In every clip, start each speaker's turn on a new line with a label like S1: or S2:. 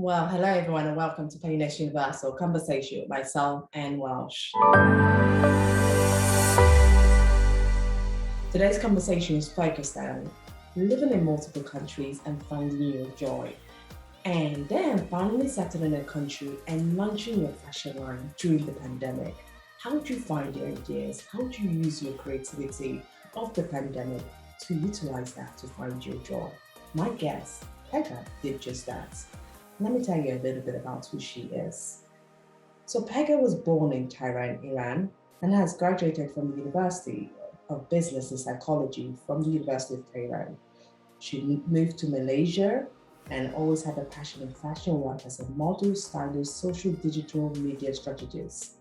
S1: Well, hello everyone, and welcome to Painless Universal Conversation with myself and Welsh. Today's conversation is focused on living in multiple countries and finding your joy, and then finally settling in a country and launching your fashion line during the pandemic. How do you find your ideas? How do you use your creativity of the pandemic to utilize that to find your joy? My guest, Pegah, did just that. Let me tell you a little bit about who she is. So Pegah was born in Tehran, Iran, and has graduated from the University of Business and Psychology from the University of Tehran. She moved to Malaysia and always had a passion in fashion work as a model, stylist, social digital media strategist.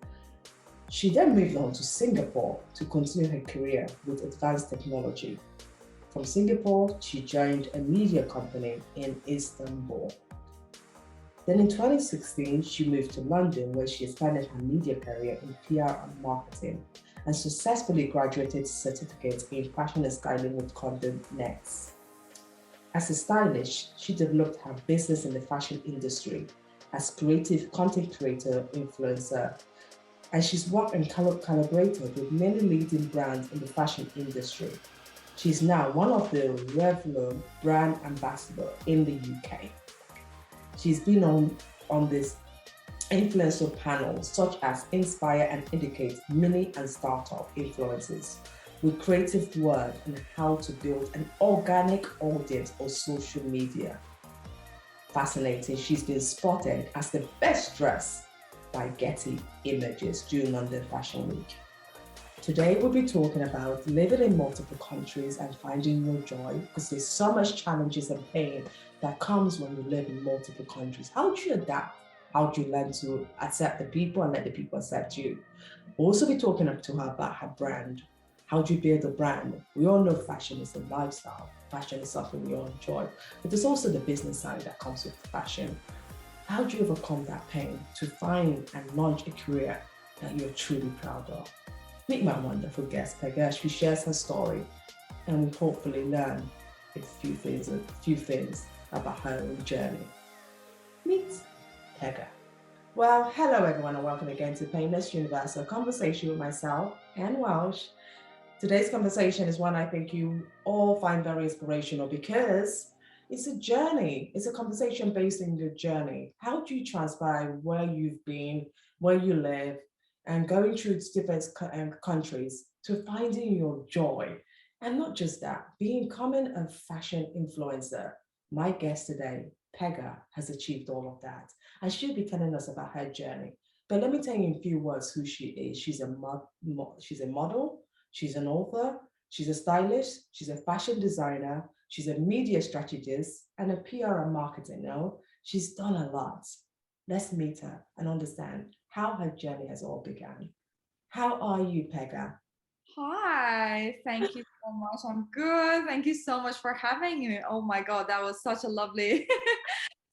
S1: She then moved on to Singapore to continue her career with advanced technology. From Singapore, she joined a media company in Istanbul. Then in 2016, she moved to London, where she expanded her media career in PR and marketing and successfully graduated certificates in fashion and styling with Condé Nast. As a stylist, she developed her business in the fashion industry as creative content creator, influencer, and she's worked and collaborated with many leading brands in the fashion industry. She's now one of the Revlon brand ambassador in the UK. She's been on this influencer panels such as Inspire and Educate mini and startup influencers with creative word on how to build an organic audience on social media. Fascinating, she's been spotted as the best dressed by Getty Images during London Fashion Week. Today we'll be talking about living in multiple countries and finding your joy, because there's so much challenges and pain that comes when you live in multiple countries. How do you adapt? How do you learn to accept the people and let the people accept you? We'll also be talking to her about her brand. How do you build a brand? We all know fashion is a lifestyle. Fashion is something we all enjoy, but there's also the business side that comes with fashion. How do you overcome that pain to find and launch a career that you're truly proud of? Meet my wonderful guest, Pegah. She shares her story and we hopefully learn a few things about her own journey. Meet Pegah. Well, hello everyone and welcome again to Painless Universal Conversation with myself and Welsh. Today's conversation is one I think you all find very inspirational because it's a journey. It's a conversation based on your journey. How do you transpire where you've been, where you live, and going through different countries to finding your joy? And not just that, becoming a fashion influencer. My guest today, Pegah, has achieved all of that. And she'll be telling us about her journey. But let me tell you in a few words who she is. She's a model, she's an author, she's a stylist, she's a fashion designer, she's a media strategist, and a PR and marketing. She's done a lot. Let's meet her and understand how her journey has all begun. How are you, Pegah?
S2: Hi, thank you so much. I'm good. Thank you so much for having me. Oh my God, that was such a lovely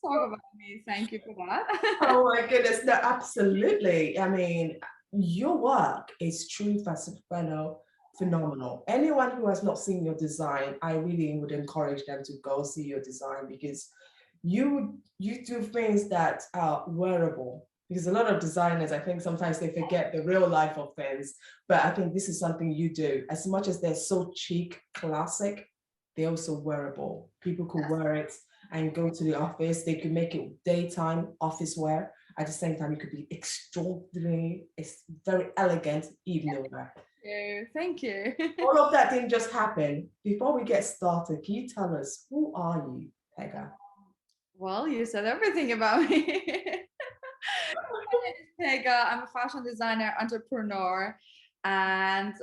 S2: talk about me. Thank you for that.
S1: Oh my goodness, no, absolutely. I mean, your work is truly phenomenal. Anyone who has not seen your design, I really would encourage them to go see your design because you do things that are wearable. Because a lot of designers, I think sometimes they forget the real life of things. But I think this is something you do. As much as they're so chic, classic, they're also wearable. People could wear it and go to the office. They could make it daytime office wear. At the same time, it could be extraordinary. It's very elegant evening wear.
S2: Thank you.
S1: All of that didn't just happen. Before we get started, can you tell us who are you, Pegah?
S2: Well, you said everything about me. My name is Pegah. I'm a fashion designer, entrepreneur, and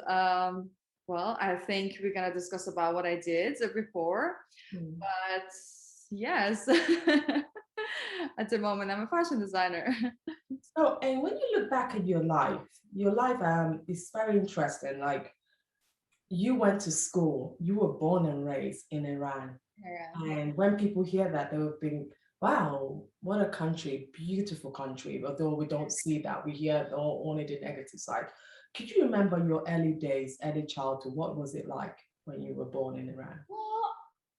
S2: well, I think we're gonna discuss about what I did before.
S1: Hmm.
S2: But yes, at the moment, I'm a fashion designer.
S1: So, and when you look back at your life is very interesting. Like you went to school, you were born and raised in Iran.
S2: Yeah.
S1: And when people hear that, they will think, wow, what a country, beautiful country. Although we don't see that, we hear only the negative side. Could you remember your early days, early childhood? What was it like when you were born in Iran?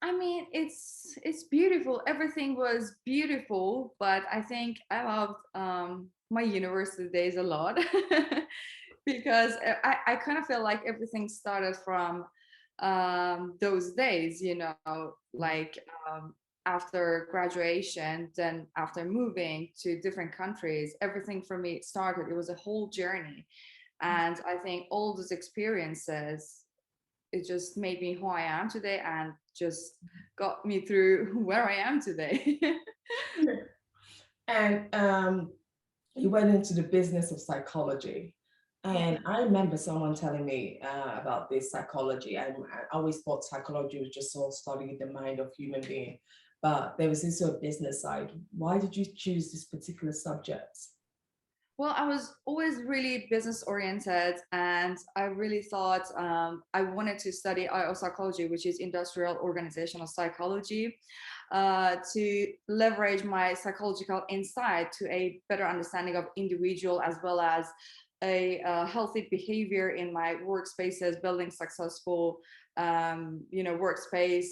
S2: I mean, it's beautiful. Everything was beautiful, but I think I loved my university days a lot because I kind of feel like everything started from those days, you know, like after graduation, then after moving to different countries, everything for me started. It was a whole journey, and I think all those experiences, it just made me who I am today and just got me through where I am today.
S1: And you went into the business of psychology. And I remember someone telling me about this psychology. I always thought psychology was just all studying the mind of human being, but there was also a business side. Why did you choose this particular subject?
S2: Well, I was always really business oriented, and I really thought I wanted to study IO psychology, which is industrial organizational psychology, to leverage my psychological insight to a better understanding of individual as well as a healthy behavior in my workspaces, building successful, workspace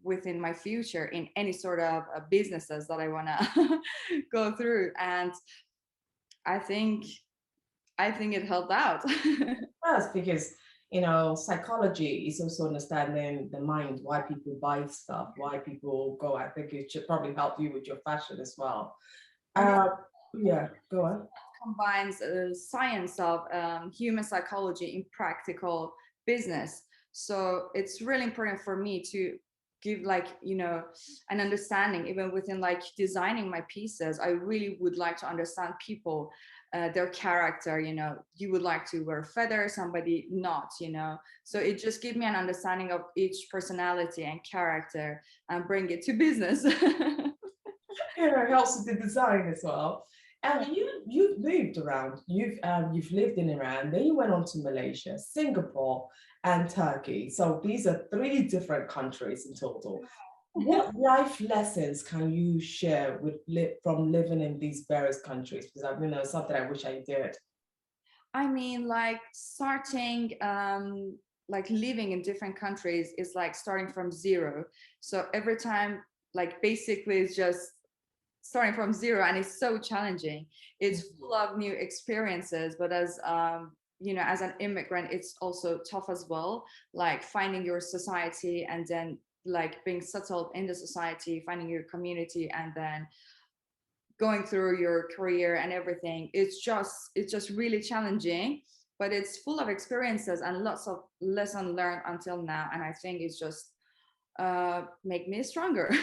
S2: within my future in any sort of businesses that I want to go through. And I think I think it helped out.
S1: Yes, because psychology is also understanding the mind, why people buy stuff, why people go. I think it should probably help you with your fashion as well.
S2: And it
S1: Uh, yeah, go on.
S2: combines science of human psychology in practical business. So it's really important for me to give like an understanding even within like designing my pieces. I really would like to understand people, their character. You would like to wear feathers, somebody not. So it just gives me an understanding of each personality and character and bring it to business.
S1: Yeah, it helps with the design as well. And you've moved around. You've lived in Iran, then you went on to Malaysia, Singapore, and Turkey. So these are three different countries in total. What life lessons can you share from living in these various countries? Because something I wish I did.
S2: I mean, like starting, like living in different countries is like starting from zero. So every time, like basically, it's just starting from zero, and it's so challenging. It's full of new experiences, but as an immigrant, it's also tough as well. Like finding your society and then like being settled in the society, finding your community, and then going through your career and everything. It's just really challenging, but it's full of experiences and lots of lesson learned until now, and I think it's just make me stronger.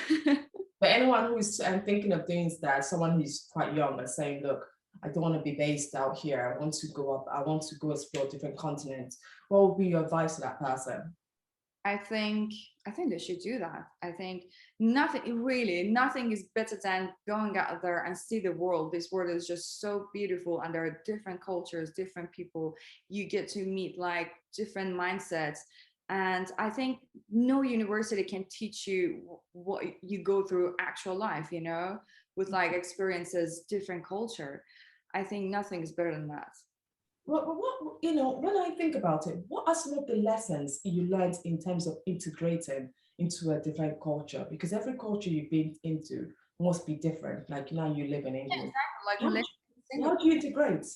S1: But anyone who's thinking of doing that, someone who's quite young and saying, look, I don't want to be based out here. I want to go up. I want to go explore different continents. What would be your advice to that person?
S2: I think they should do that. I think nothing is better than going out there and see the world. This world is just so beautiful, and there are different cultures, different people. You get to meet like different mindsets, and I think no university can teach you what you go through actual life. With like experiences, different culture. I think nothing is better than that.
S1: When I think about it, what are some of the lessons you learned in terms of integrating into a different culture? Because every culture you've been into must be different. Like now you live in
S2: Yeah,
S1: England.
S2: exactly. Like
S1: How,
S2: Malaysia,
S1: how
S2: Singapore.
S1: do you integrate?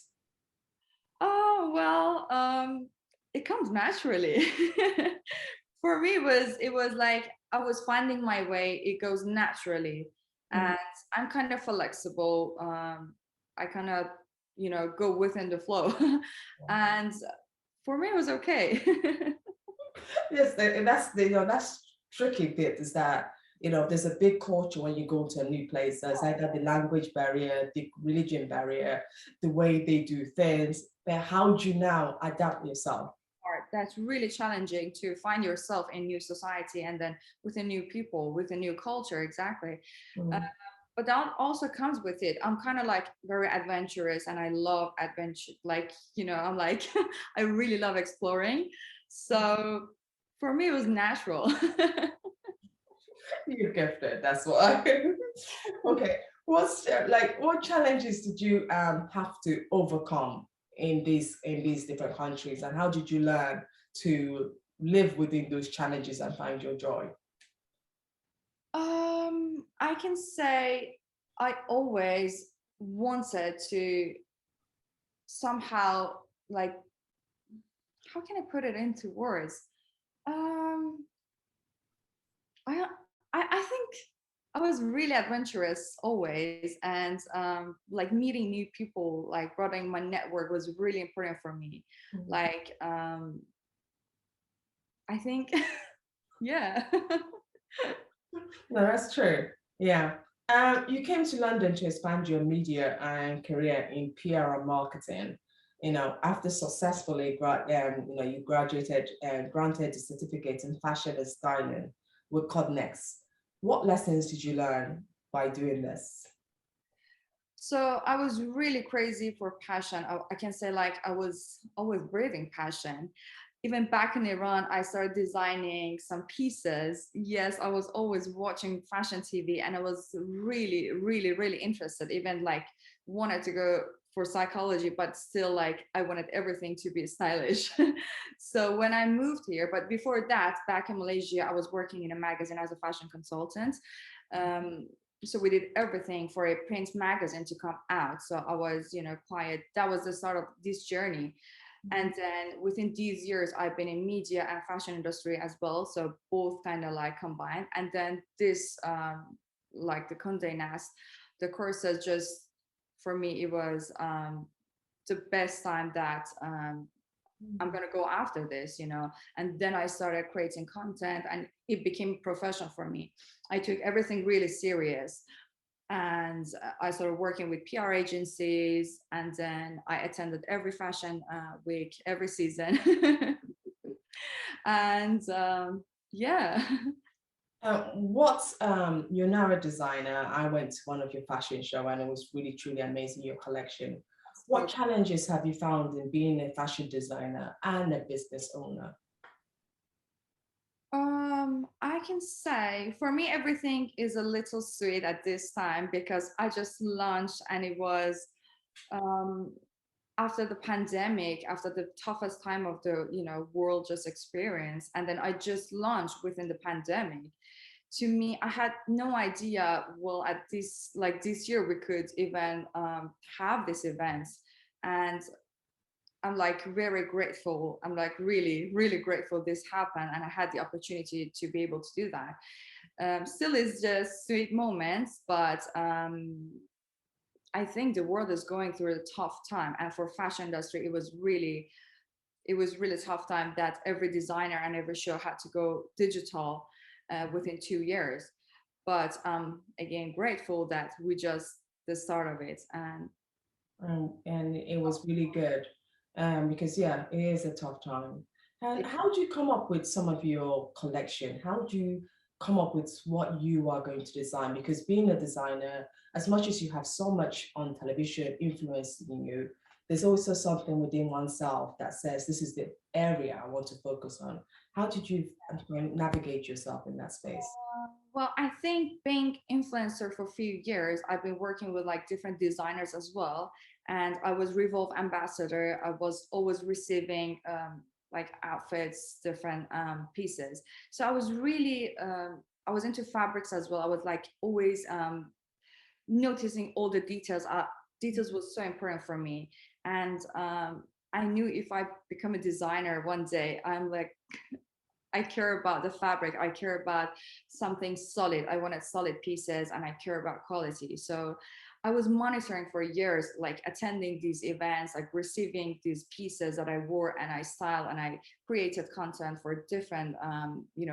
S2: Oh, well, it comes naturally. For me, it was like I was finding my way. It goes naturally,
S1: Mm.
S2: and I'm kind of flexible. I kind of, go within the flow, and for me, it was okay.
S1: Yes, that's tricky bit is that there's a big culture when you go to a new place. There's either the language barrier, the religion barrier, the way they do things. But how do you now adapt yourself?
S2: Part that's really challenging to find yourself in new society and then with a new people, with a new culture. Exactly. Uh,
S1: Mm.
S2: but that also comes with it. I'm kind of like very adventurous and I love adventure. Like, I'm like, I really love exploring. So for me, it was natural.
S1: You're gifted. That's why. Okay. What challenges did you have to overcome in these different countries, and how did you learn to live within those challenges and find your joy?
S2: I can say I always wanted to somehow, like, how can I put it into words? Um, I I think I was really adventurous always, and like meeting new people, like broadening my network was really important for me.
S1: Mhm.
S2: Like, I think, yeah.
S1: No, that's true. Yeah. You came to London to expand your media and career in PR and marketing. After successfully you graduated and granted a certificate in fashion and styling with Cognex. What lessons did you learn by doing this?
S2: So I was really crazy for passion. I can say like I was always breathing passion. Even back in Iran, I started designing some pieces. Yes, I was always watching fashion TV and I was really, really, really interested. Even like wanted to go for psychology, but still like I wanted everything to be stylish. So when I moved here, but before that, back in Malaysia, I was working in a magazine as a fashion consultant. Um, so we did everything for a print magazine to come out. So I was, quite, that was the start of this journey. And then within these years I've been in media and fashion industry as well, so both kind of like combined. And then this like the Conde Nast, the courses, just for me it was the best time that I'm gonna go after this. And then I started creating content, and it became professional for me. I took everything really serious, and I started working with PR agencies, and then I attended every fashion week, every season, and yeah.
S1: You're now a designer. I went to one of your fashion show and it was really truly amazing, your collection. What
S2: So
S1: challenges have you found in being a fashion designer and a business owner?
S2: I can say for me everything is a little sweet at this time because I just launched, and it was um, after the pandemic, after the toughest time of the world just experienced, and then I just launched within the pandemic. To me, I had no idea, well, at this, like this year we could even have this event. And I'm like very grateful. I'm like really, really grateful this happened and I had the opportunity to be able to do that. Still is just sweet moments, but I think the world is going through a tough time, and for fashion industry it was really tough time that every designer and every show had to go digital within 2 years. But again, grateful that we just the start of it. And
S1: And it was really good because, yeah, it is a tough time. And
S2: it,
S1: how do you come up with some of your collection? How do you come up with what you are going to design? Because being a designer, as much as you have so much on television influencing you, there's also something within oneself that says, this is the area I want to focus on. How did you navigate yourself in that space?
S2: well, I think being influencer for a few years, I've been working with like different designers as well. And I was Revolve ambassador. I was always receiving like outfits, different pieces. So I was really I was into fabrics as well. I was like always noticing all the details. Details was so important for me. And I knew if I become a designer one day, I'm like, I care about the fabric. I care about something solid. I wanted solid pieces and I care about quality. So I was monitoring for years, like attending these events, like receiving these pieces that I wore and I styled and I created content for different,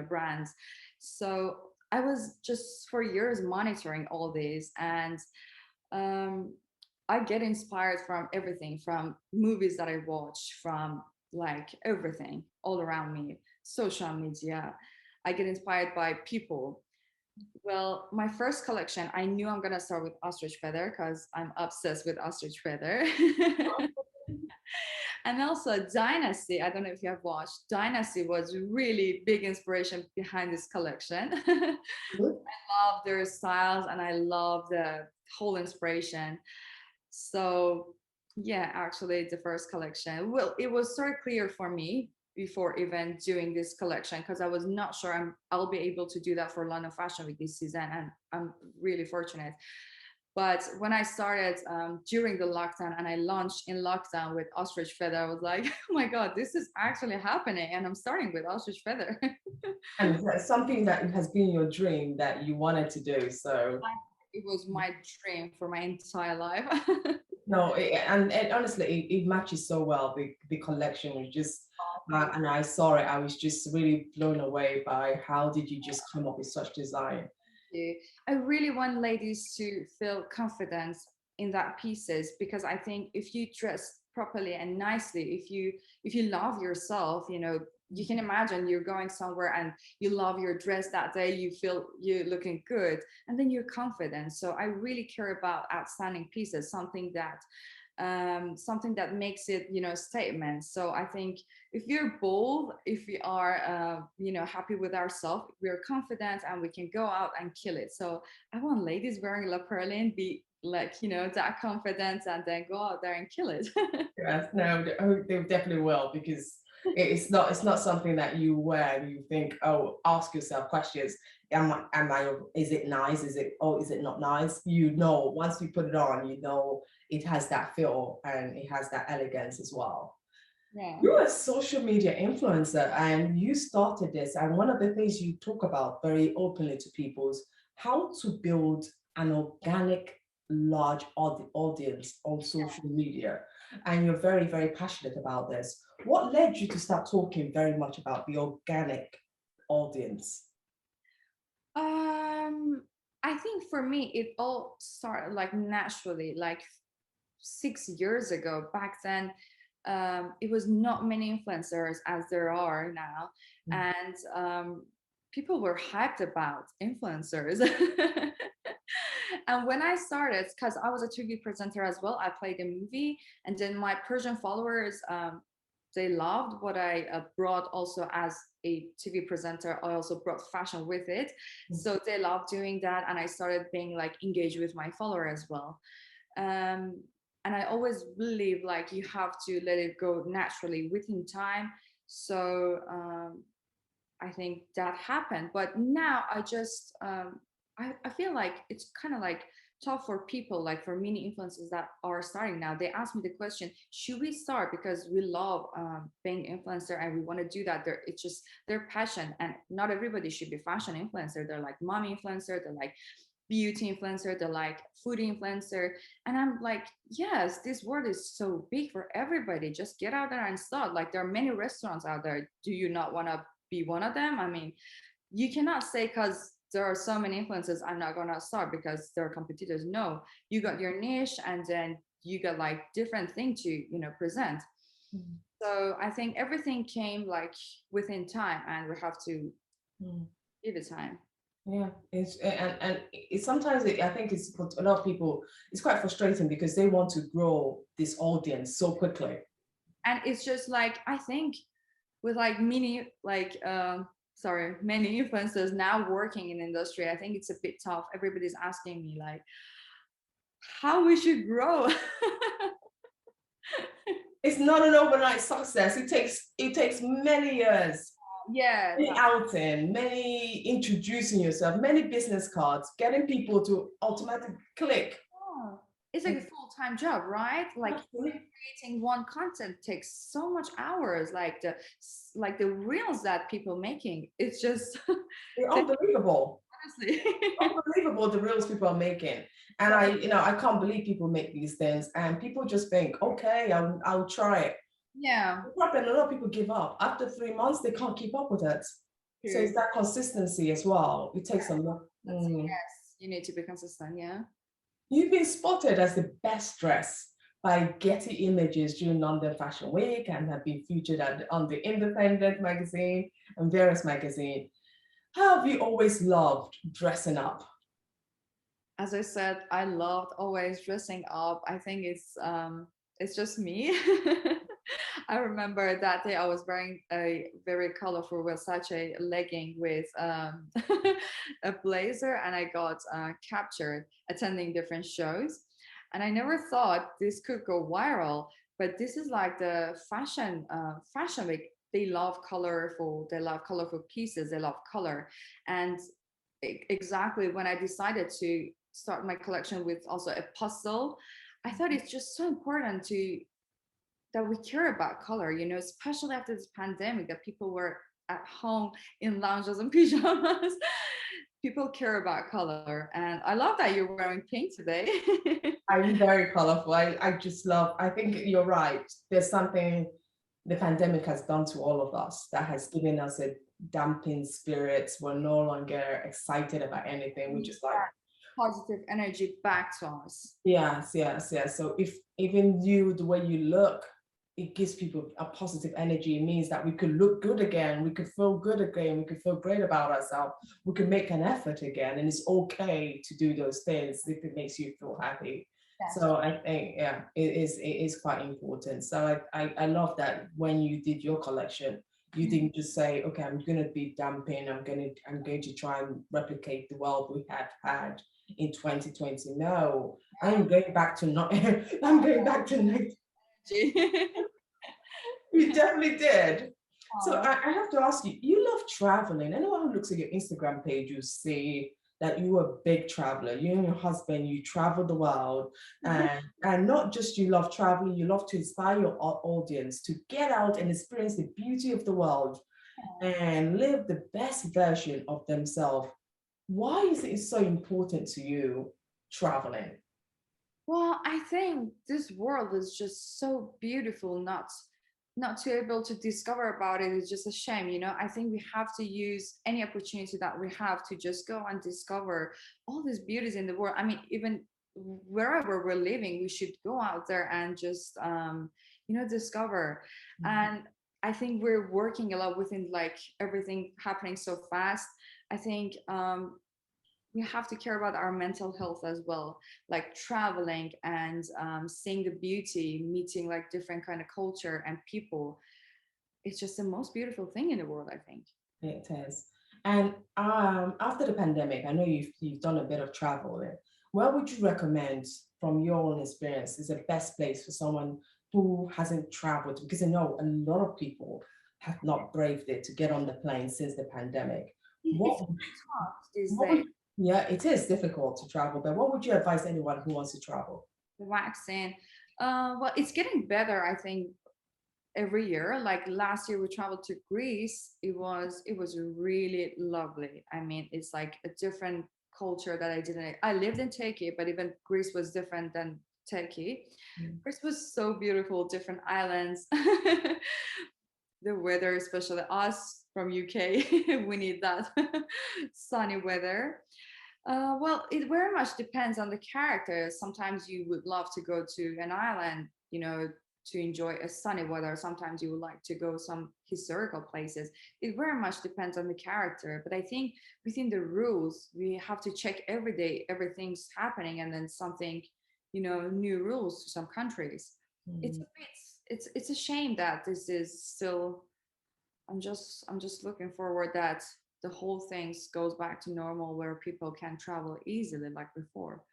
S2: brands. So I was just for years monitoring all these, and um, I get inspired from everything, from movies that I watch, from like everything all around me, social media. I get inspired by people. Well, my first collection, I knew I'm gonna start with ostrich feather because I'm obsessed with ostrich feather. And also Dynasty. I don't know if you have watched. Dynasty was really big inspiration behind this collection. Love their styles and I love the whole inspiration. So yeah, actually the first collection, well, it was so clear for me before even doing this collection, because I was not sure I'll be able to do that for London Fashion Week this season, and I'm really fortunate. But when I started during the lockdown and I launched in lockdown with ostrich feather, I was like, oh my God, this is actually happening. And I'm starting with ostrich feather.
S1: And that's something that has been your dream that you wanted to do. So
S2: It was my dream for my entire life.
S1: no, and honestly, it matches so well. The collection was just, and I saw it. I was just really blown away by how did you just come up with such design.
S2: I really want ladies to feel confident in that pieces, because I think if you dress properly and nicely, if you love yourself, you know, you can imagine you're going somewhere and you love your dress that day, you feel you're looking good, and then you're confident. So I really care about outstanding pieces, something that makes it, you know, statement. So I think if we're bold, if we are you know, happy with ourselves, we're confident, and we can go out and kill it. So I want ladies wearing La Perlin be like, you know, that confident, and then go out there and kill it.
S1: Yes, no, they definitely will, because it's not something that you wear and you think, oh, ask yourself questions. Is it nice? Is it not nice? You know, once you put it on, you know it has that feel and it has that elegance as well.
S2: Yeah.
S1: You're a social media influencer and you started this. And one of the things you talk about very openly to people is how to build an organic, large audience on social media. And you're very, very passionate about this. What led you to start talking very much about the organic audience?
S2: um I think for me it all started like naturally, like 6 years ago. Back then, it was not many influencers as there are now,
S1: Mm.
S2: and people were hyped about influencers. And when I started, because I was a TV presenter as well, I played a movie, and then my Persian followers, they loved what I brought also as a TV presenter. I also brought fashion with it, so they loved doing that, and I started being like engaged with my follower as well. um, and I always believe like you have to let it go naturally within time. So I think that happened, but now I just I feel like it's kind of like tough for people, like for many influencers that are starting now. They ask me the question, should we start, because we love being influencer and we want to do that. It's just their passion, and not everybody should be fashion influencer. They're like mommy influencer, they're like beauty influencer, they're like food influencer. And I'm like, yes, this world is so big for everybody. Just get out there and start. Like there are many restaurants out there. Do you not want to be one of them? I mean, you cannot say because there are so many influencers, I'm not gonna start because there are competitors. No, you got your niche, and then you got like different thing to, you know, present.
S1: Mm.
S2: So I think everything came like within time, and we have to
S1: Mm.
S2: give it time.
S1: Yeah, and it's sometimes I think it's for a lot of people it's quite frustrating because they want to grow this audience so quickly.
S2: And it's just like, I think with like many like many influencers now working in industry, I think it's a bit tough. Everybody's asking me like how we should grow.
S1: It's not an overnight success. It takes many years,
S2: Yeah,
S1: many outing, many introducing yourself, many business cards, getting people to automatically click.
S2: oh, it's like a full-time job, right? Like
S1: Absolutely.
S2: creating one content takes so much hours. Like the reels that people making, it's just
S1: They're unbelievable.
S2: honestly.
S1: Unbelievable the reels people are making. And I can't believe people make these things and people just think, okay, I'll try it.
S2: Yeah,
S1: The problem, a lot of people give up. After 3 months, they can't keep up with it. So
S2: true.
S1: it's that consistency as well. It takes a lot.
S2: Yes, you need to be consistent. Yeah.
S1: You've been spotted as the best dressed by Getty Images during London Fashion Week and have been featured on the Independent magazine and various magazines. How have you always loved dressing up?
S2: As I said, I loved always dressing up. I think it's just me. I remember that day I was wearing a very colorful Versace legging with a blazer, and I got captured attending different shows. And I never thought this could go viral, but this is like the fashion week. they love colorful, they love colorful pieces, they love color. And exactly when I decided to start my collection with also a puzzle, I thought it's just so important to that we care about color, you know, especially after this pandemic that people were at home in lounges and pajamas. People care about color. And I love that you're wearing pink today.
S1: I'm very colorful. I just love, I think you're right. There's something the pandemic has done to all of us that has given us a dampened spirits. We're no longer excited about anything. We just like,
S2: Positive energy back to us.
S1: yes, yes, yes. So if even you, the way you look, it gives people a positive energy. It means that we could look good again. We could feel good again. We could feel great about ourselves. We could make an effort again. And it's okay to do those things if it makes you feel happy.
S2: Yes.
S1: So I think, yeah, it is quite important. So I love that when you did your collection, you didn't just say, okay, I'm going to be dumping. I'm going to try and replicate the world we have had in 2020. No, I'm going back to not. I'm going back to. You definitely did. So I have to ask you, you love traveling. Anyone who looks at your Instagram page, you see that you are a big traveler. You and your husband, you travel the world. And not just you love traveling, you love to inspire your audience to get out and experience the beauty of the world and live the best version of themselves. Why is it so important to you traveling?
S2: Well, I think this world is just so beautiful. Not to able to discover about it is just a shame, you know. I think we have to use any opportunity that we have to just go and discover all these beauties in the world. I mean, even wherever we're living, we should go out there and just you know, discover. And I think we're working a lot within like everything happening so fast. I think we have to care about our mental health as well, like traveling and seeing the beauty, meeting like different kind of culture and people. It's just the most beautiful thing in the world, I think.
S1: It is. And after the pandemic, I know you've done a bit of traveling. Where would you recommend, from your own experience, is the best place for someone who hasn't traveled? Because I know a lot of people have not braved it to get on the plane since the pandemic.
S2: It's
S1: What,
S2: tough these
S1: what
S2: days.
S1: would, yeah, it is difficult to travel, but what would you advise anyone who wants to travel?
S2: The vaccine. Well, it's getting better, I think, every year. Like last year we traveled to Greece. It was really lovely. I mean, it's like a different culture that I didn't. I lived in Turkey, but even Greece was different than Turkey.
S1: Mm.
S2: Greece was so beautiful, different islands. The weather, especially us from UK, we need that sunny weather. Well, it very much depends on the character. Sometimes you would love to go to an island, you know, to enjoy a sunny weather. Sometimes you would like to go some historical places. It very much depends on the character. But I think within the rules, we have to check every day, everything's happening, and then something, you know, new rules to some countries. It's
S1: Mm.
S2: a bit, it's a shame that this is still. I'm just looking forward that the whole things goes back to normal where people can travel easily like before.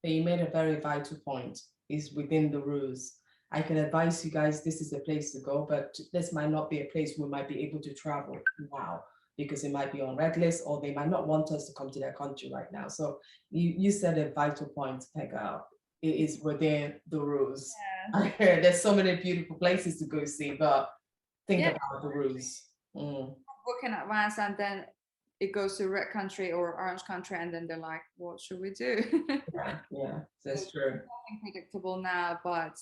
S1: But you made a very vital point, is within the rules. I can advise you guys this is the place to go, but this might not be a place we might be able to travel now because it might be on red list or they might not want us to come to their country right now. So you said a vital point, Pegah. It is within the rules. I hear there's so many beautiful places to go see, but think
S2: Yeah,
S1: about the rules. Mm.
S2: book in advance and then it goes to red country or orange country and then they're like, what should we do?
S1: Yeah, yeah, that's
S2: It's
S1: true.
S2: unpredictable now, but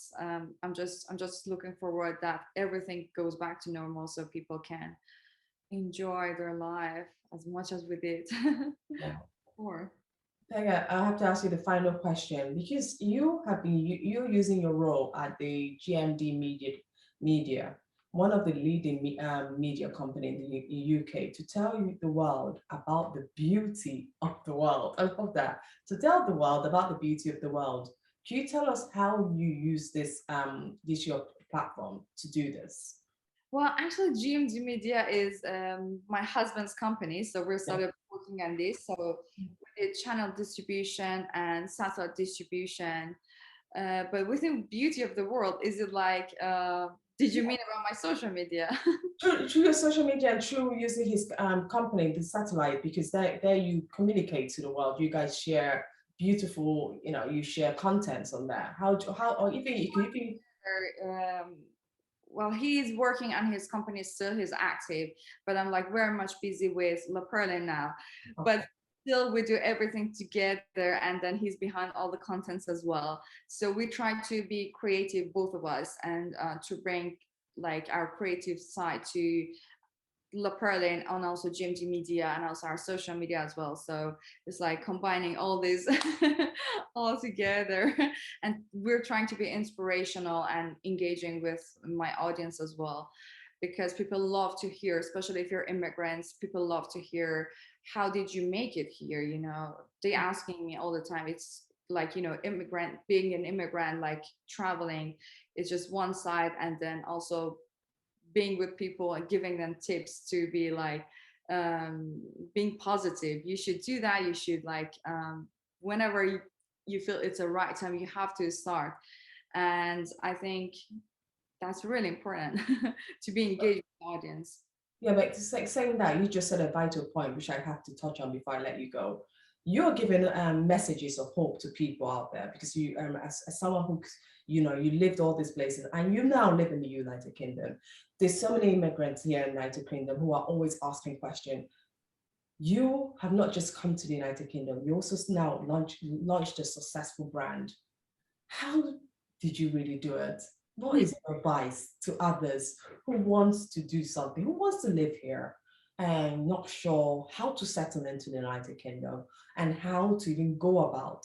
S2: I'm just looking forward that everything goes back to normal so people can enjoy their life as much as we did
S1: Yeah.
S2: before.
S1: Pega, I have to ask you the final question because you're using your role at the GMD Media, one of the leading media company in the UK, to tell you the world about the beauty of the world. I love that. To tell the world about the beauty of the world. Can you tell us how you use this your platform to do this?
S2: Well, actually, GMD Media is my husband's company, so we
S1: Yeah.
S2: started working on this. So we did channel distribution and satellite distribution. But within beauty of the world, is it like Did you mean about my social media?
S1: Through your social media and through using his company, the satellite, because there you communicate to the world. You guys share beautiful, you share contents on there. Or even you can even.
S2: um, well, he's working on his company still, he's active, but I'm like very much busy with La Perle now.
S1: Okay.
S2: But still we do everything together, and then he's behind all the contents as well. So we try to be creative, both of us, and to bring like our creative side to La Perlin, and also GMT Media, and also our social media as well. So it's like combining all these all together. And we're trying to be inspirational and engaging with my audience as well. Because people love to hear, especially if you're immigrants, people love to hear, how did you make it here? They asking me all the time. It's like, being an immigrant, like traveling is just one side, and then also being with people and giving them tips to be like, being positive. You should do that. You should like, whenever you feel it's the right time, you have to start. And I think that's really important to be engaged with the audience.
S1: Yeah, but it's like saying that, you just said a vital point, which I have to touch on before I let you go. You're giving messages of hope to people out there, because you, as someone who, you lived all these places and you now live in the United Kingdom. There's so many immigrants here in the United Kingdom who are always asking questions. You have not just come to the United Kingdom, you also now launched a successful brand. How did you really do it? What is your advice to others who wants to do something, who wants to live here and not sure how to settle into the United Kingdom and how to even go about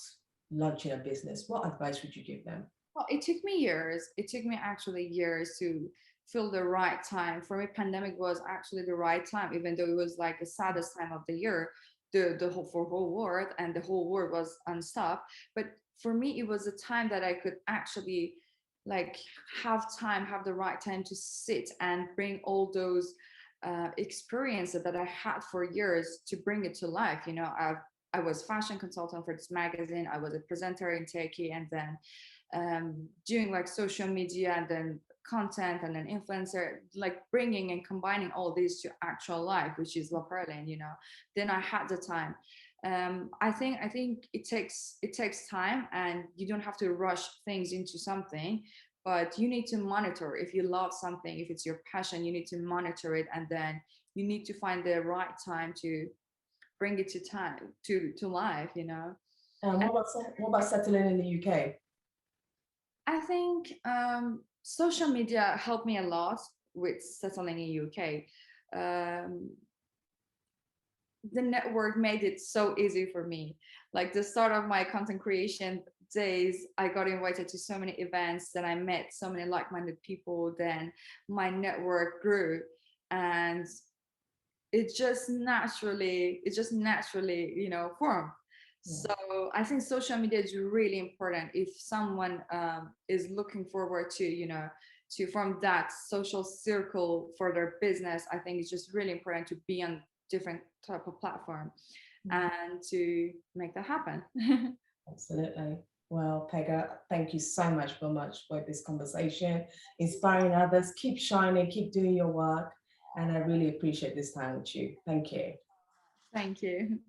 S1: launching a business? What advice would you give them?
S2: Well, it took me years. It took me actually years to feel the right time. For me, pandemic was actually the right time, even though it was like the saddest time of the year, the whole world, and the whole world was unstopped. But for me, it was a time that I could actually like have the right time to sit and bring all those experiences that I had for years to bring it to life. I was fashion consultant for this magazine. I was a presenter in Turkey, and then doing like social media, and then content, and then influencer, like bringing and combining all these to actual life, which is La Perlin. Then I had the time. I think it takes time, and you don't have to rush things into something, but you need to monitor. If you love something, if it's your passion, you need to monitor it, and then you need to find the right time to bring it to life. And
S1: What about settling in the UK?
S2: I think social media helped me a lot with settling in UK. Um, the network made it so easy for me. Like the start of my content creation days, I got invited to so many events, then I met so many like-minded people, then my network grew, and it just naturally formed.
S1: Yeah.
S2: So I think social media is really important if someone is looking forward to form that social circle for their business. I think it's just really important to be on different type of platform and to make that happen.
S1: Absolutely. Well, Pegah, thank you so much for this conversation, inspiring others. Keep shining, keep doing your work. And I really appreciate this time with you. Thank you.
S2: Thank you.